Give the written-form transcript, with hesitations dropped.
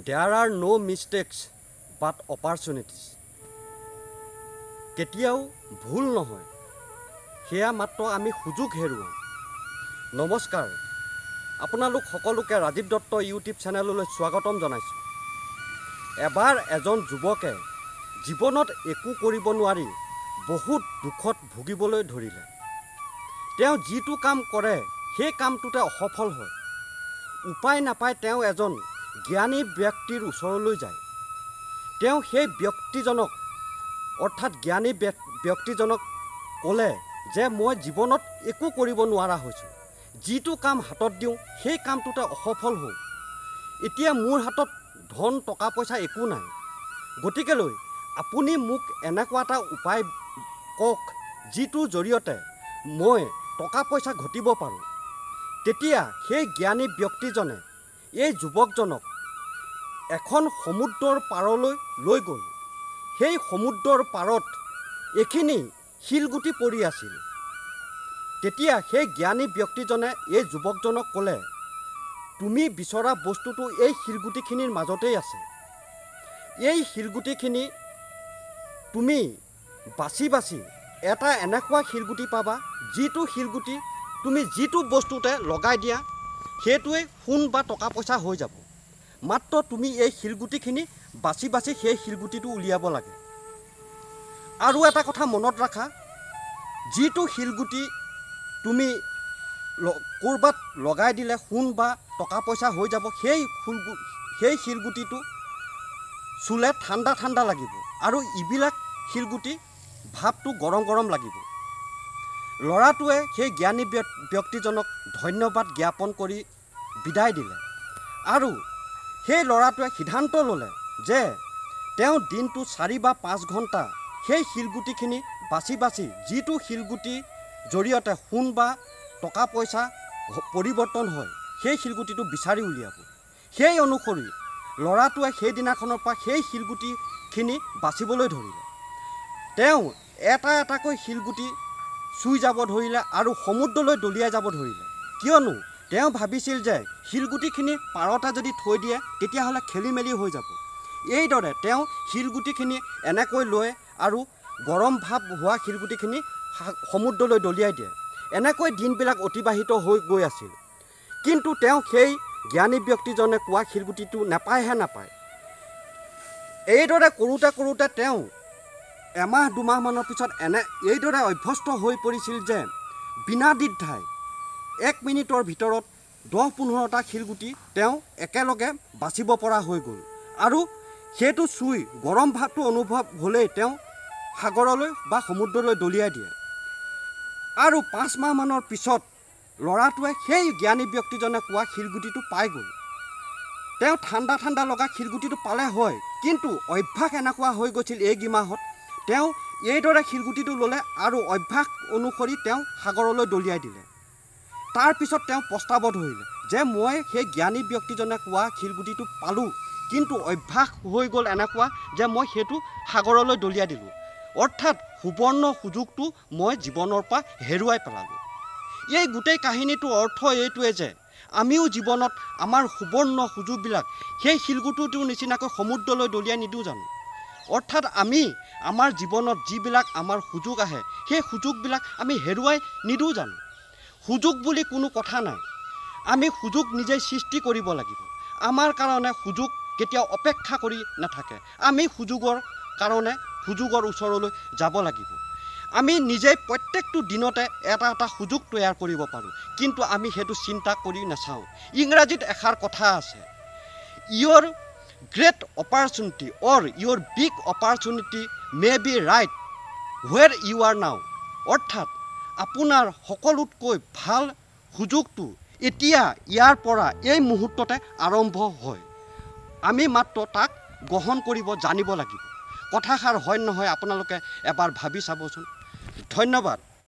There are no mistakes but opportunities. কেতিয়াও ভুল নহয়, সেয়া মাত্ৰ আমি সুযোগ হেৰুৱাওঁ। নমস্কাৰ, আপোনালোক সকলোকে ৰাজীৱ দত্ত ইউটিউব চেনেললৈ স্বাগতম জনাইছোঁ। এবাৰ এজন যুৱকে জীৱনত একো কৰিব নোৱাৰি বহুত দুখত ভুগিবলৈ ধৰিলে। তেওঁ যিটো কাম কৰে সেই কামটোতে অসফল হয়। উপায় নাপায় তেওঁ এজন জ্ঞানী ব্যক্তিৰ ওচৰলৈ যায়। তেওঁ সেই ব্যক্তিজনক অৰ্থাৎ জ্ঞানী ব্যক্তিজনক ক'লে যে মই জীৱনত একো কৰিব নোৱাৰা হৈছোঁ। যিটো কাম হাতত দিওঁ সেই কামটোতে অসফল হওঁ। এতিয়া মোৰ হাতত ধন টকা পইচা একো নাই, গতিকেলৈ আপুনি মোক এনেকুৱা এটা উপায় কওক যিটোৰ জৰিয়তে মই টকা পইচা ঘটিব পাৰোঁ। তেতিয়া সেই জ্ঞানী ব্যক্তিজনে এই যুৱকজনক এখন সমুদ্ৰৰ পাৰলৈ লৈ গ'ল। সেই সমুদ্ৰৰ পাৰত এইখিনি শিলগুটি পৰি আছিল। তেতিয়া সেই জ্ঞানী ব্যক্তিজনে এই যুৱকজনক ক'লে, তুমি বিচৰা বস্তুটো এই শিলগুটিখিনিৰ মাজতেই আছে। এই শিলগুটিখিনি তুমি বাছি বাছি এটা এনেকুৱা শিলগুটি পাবা, যিটো শিলগুটি তুমি যিটো বস্তুতে লগাই দিয়া সেইটোৱে সোণ বা টকা পইচা হৈ যাব। মাত্ৰ তুমি এই শিলগুটিখিনি বাছি বাছি সেই শিলগুটিটো উলিয়াব লাগে। আৰু এটা কথা মনত ৰাখা, যিটো শিলগুটি তুমি ক'ৰবাত লগাই দিলে সোণ বা টকা পইচা হৈ যাব, সেই শিলগুটিটো চুলে ঠাণ্ডা ঠাণ্ডা লাগিব আৰু ইবিলাক শিলগুটি ভাৱটো গৰম গৰম লাগিব। ল'ৰাটোৱে সেই জ্ঞানী ব্যক্তিজনক ধন্যবাদ জ্ঞাপন কৰি বিদায় দিলে আৰু সেই ল'ৰাটোৱে সিদ্ধান্ত ল'লে যে তেওঁ দিনটো 4 বা 5 ঘণ্টা সেই শিলগুটিখিনি বাছি বাছি যিটো শিলগুটিৰ জৰিয়তে সোণ বা টকা পইচা পৰিৱৰ্তন হয় সেই শিলগুটিটো বিচাৰি উলিয়াব। সেই অনুসৰি ল'ৰাটোৱে সেইদিনাখনৰ পৰা সেই শিলগুটিখিনি বাচিবলৈ ধৰিলে। তেওঁ এটা এটাকৈ শিলগুটি চুই যাব ধৰিলে আৰু সমুদ্ৰলৈ দলিয়াই যাব ধৰিলে। কিয়নো তেওঁ ভাবিছিল যে শিলগুটিখিনি পাৰতে যদি থৈ দিয়ে তেতিয়াহ'লে খেলি মেলি হৈ যাব। এইদৰে তেওঁ শিলগুটিখিনি এনেকৈ লৈ আৰু গৰম ভাৱ হোৱা শিলগুটিখিনি সমুদ্ৰলৈ দলিয়াই দিয়ে। এনেকৈ দিনবিলাক অতিবাহিত হৈ গৈ আছিল। কিন্তু তেওঁ সেই জ্ঞানী ব্যক্তিজনে কোৱা শিলগুটিটো নাপায়। এইদৰে কৰোঁতে কৰোঁতে তেওঁ এমাহ দুমাহমানৰ পিছত এইদৰে অভ্যস্ত হৈ পৰিছিল যে বিনা দ্বিধাই 1 মিনিটৰ ভিতৰত 10-15টা শিলগুটি তেওঁ একেলগে বাচিব পৰা হৈ গ'ল। আৰু সেইটো চুই গৰম ভাৱটো অনুভৱ হ'লেই তেওঁ সাগৰলৈ বা সমুদ্ৰলৈ দলিয়াই দিয়ে। আৰু 5 মাহমানৰ পিছত ল'ৰাটোৱে সেই জ্ঞানী ব্যক্তিজনে কোৱা শিলগুটিটো পাই গ'ল। তেওঁ ঠাণ্ডা ঠাণ্ডা লগা শিলগুটিটো পালে হয়, কিন্তু অভ্যাস এনেকুৱা হৈ গৈছিল এইকেইমাহত তেওঁ এইদৰে শিলগুটিটো ল'লে আৰু অভ্যাস অনুসৰি তেওঁ সাগৰলৈ দলিয়াই দিলে। তাৰপিছত তেওঁ পস্তাব ধৰিলে যে মই সেই জ্ঞানী ব্যক্তিজনে কোৱা শিলগুটিটো পালোঁ, কিন্তু অভ্যাস হৈ গ'ল এনেকুৱা যে মই সেইটো সাগৰলৈ দলিয়াই দিলোঁ। অৰ্থাৎ সুবৰ্ণ সুযোগটো মই জীৱনৰ পৰা হেৰুৱাই পেলালোঁ। এই গোটেই কাহিনীটোৰ অৰ্থ এইটোৱে যে আমিও জীৱনত আমাৰ সুবৰ্ণ সুযোগবিলাক সেই শিলগুটিটোৰ নিচিনাকৈ সমুদ্ৰলৈ দলিয়াই নিদিওঁ জানো? অৰ্থাৎ আমি আমাৰ জীৱনত যিবিলাক আমাৰ সুযোগ আহে সেই সুযোগবিলাক আমি হেৰুৱাই নিদিওঁ জানো? সুযোগ বুলি কোনো কথা নাই, আমি সুযোগ নিজেই সৃষ্টি কৰিব লাগিব। আমাৰ কাৰণে সুযোগ কেতিয়াও অপেক্ষা কৰি নাথাকে। আমি সুযোগৰ কাৰণে সুযোগৰ ওচৰলৈ যাব লাগিব। আমি নিজেই প্ৰত্যেকটো দিনতে এটা এটা সুযোগ তৈয়াৰ কৰিব পাৰোঁ, কিন্তু আমি সেইটো চিন্তা কৰি নাচাওঁ। ইংৰাজীত এষাৰ কথা আছে, your great opportunity or your big opportunity may be right where you are now. অৰ্থাৎ আপোনাৰ সকলোতকৈ ভাল সুযোগটো এতিয়া ইয়াৰ পৰা এই মুহূৰ্ততে আৰম্ভ হয়। আমি মাত্ৰ তাক গ্ৰহণ কৰিব জানিব লাগিব। কথাষাৰ হয় নহয় আপোনালোকে এবাৰ ভাবি চাবচোন। ধন্যবাদ।